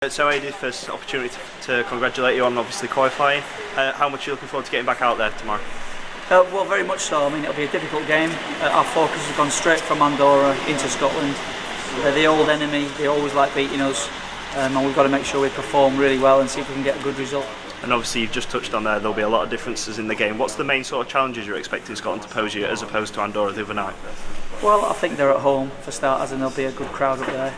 So Aidy, first opportunity to congratulate you on obviously qualifying. How much are you looking forward to getting back out there tomorrow? Well, very much so. I mean, it'll be a difficult game. Our focus has gone straight from Andorra into Scotland. They're the old enemy. They always like beating us, and we've got to make sure we perform really well and see if we can get a good result. And obviously you've just touched on there'll be a lot of differences in the game. What's the main sort of challenges you're expecting Scotland to pose you as opposed to Andorra the other night? Well, I think they're at home for starters, and there'll be a good crowd up there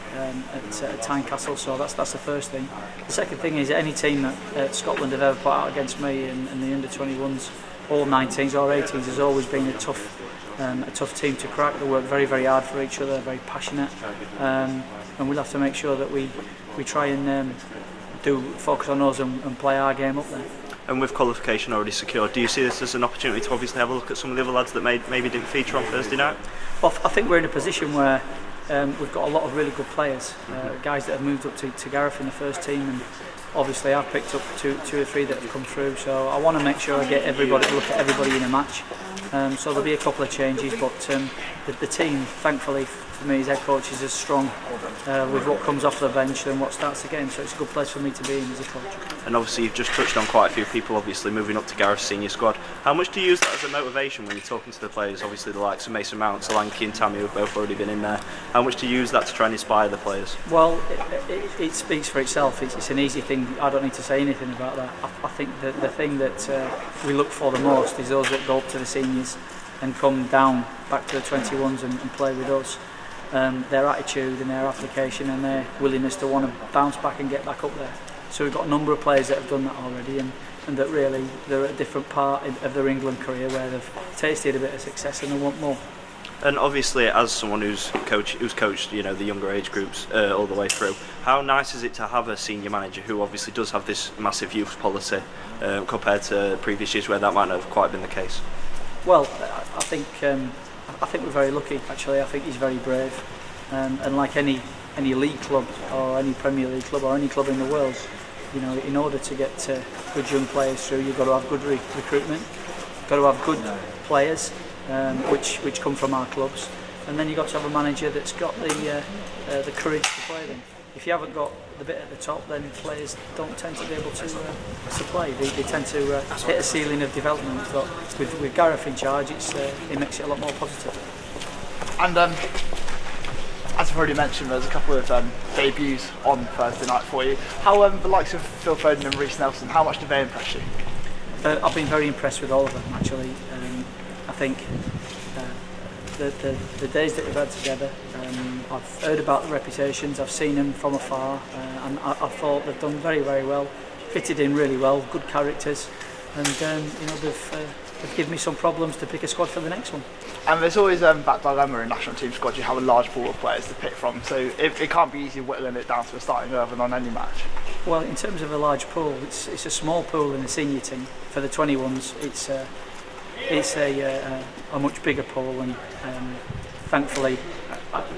at Tynecastle, so that's the first thing. The second thing is any team that Scotland have ever put out against me and the Under-21s, all 19s or 18s, has always been a tough team to crack. They work very, very hard for each other, very passionate, and we'll have to make sure that we try and focus on us and play our game up there. And with qualification already secured, do you see this as an opportunity to obviously have a look at some of the other lads that maybe didn't feature on Thursday night? Well, I think we're in a position where we've got a lot of really good players, guys that have moved up to Gareth in the first team, and obviously I've picked up two or three that have come through, so I want to make sure I get everybody to look at everybody in a match. So there'll be a couple of changes, but the team, thankfully for me as head coach, is as strong with what comes off the bench than what starts the game, so it's a good place for me to be in as a coach. And obviously you've just touched on quite a few people obviously moving up to Gareth's senior squad. How much do you use that as a motivation when you're talking to the players? Obviously the likes of Mason Mount, Solanke and Tammy have both already been in there. How much do you use that to try and inspire the players? Well, it speaks for itself. It's an easy thing. I don't need to say anything about that. I think that the thing that we look for the most is those that go up to the seniors and come down back to the 21s and play with us. Their attitude and their application and their willingness to want to bounce back and get back up there. So we've got a number of players that have done that already, and that really they're at a different part of their England career where they've tasted a bit of success and they want more. And obviously, as someone who's coached, the younger age groups all the way through, how nice is it to have a senior manager who obviously does have this massive youth policy compared to previous years where that might not have quite been the case? Well, I think we're very lucky. Actually, I think he's very brave, and like any league club or any Premier League club or any club in the world, in order to get good young players through, you've got to have good recruitment, you've got to have good players, which come from our clubs, and then you've got to have a manager that's got the courage to play them. If you haven't got the bit at the top, then players don't tend to be able to play. They tend to hit a ceiling of development. But with Gareth in charge, it makes it a lot more positive. And as I've already mentioned, there's a couple of debuts on Thursday night for you. How the likes of Phil Foden and Reece Nelson, how much do they impress you? I've been very impressed with all of them, actually. I think the days that we've had together, I've heard about the reputations, I've seen them from afar, and I thought they've done very, very well, fitted in really well, good characters, and they've given me some problems to pick a squad for the next one. And there's always that dilemma in national team squads. You have a large pool of players to pick from, so it can't be easy whittling it down to a starting 11 on any match. Well, in terms of a large pool, it's a small pool in the senior team. For the 21s, it's a much bigger pool, and thankfully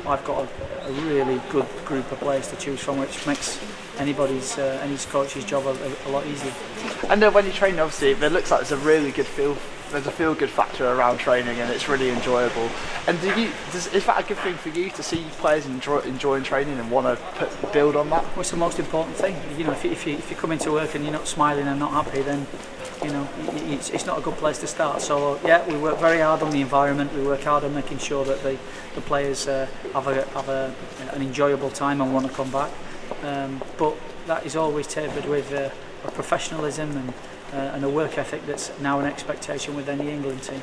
I've got a really good group of players to choose from, which makes any coach's job a lot easier. And when you train, obviously, it looks like there's a really good there's a feel-good factor around training, and it's really enjoyable. And is that a good thing for you to see players enjoying training and want to build on that? Well, it's the most important thing. If you come into work and you're not smiling and not happy, then it's not a good place to start. So yeah, we work very hard on the environment. We work hard on making sure that the players have an enjoyable time and want to come back. But that is always tapered with a professionalism and a work ethic that's now an expectation within the England team.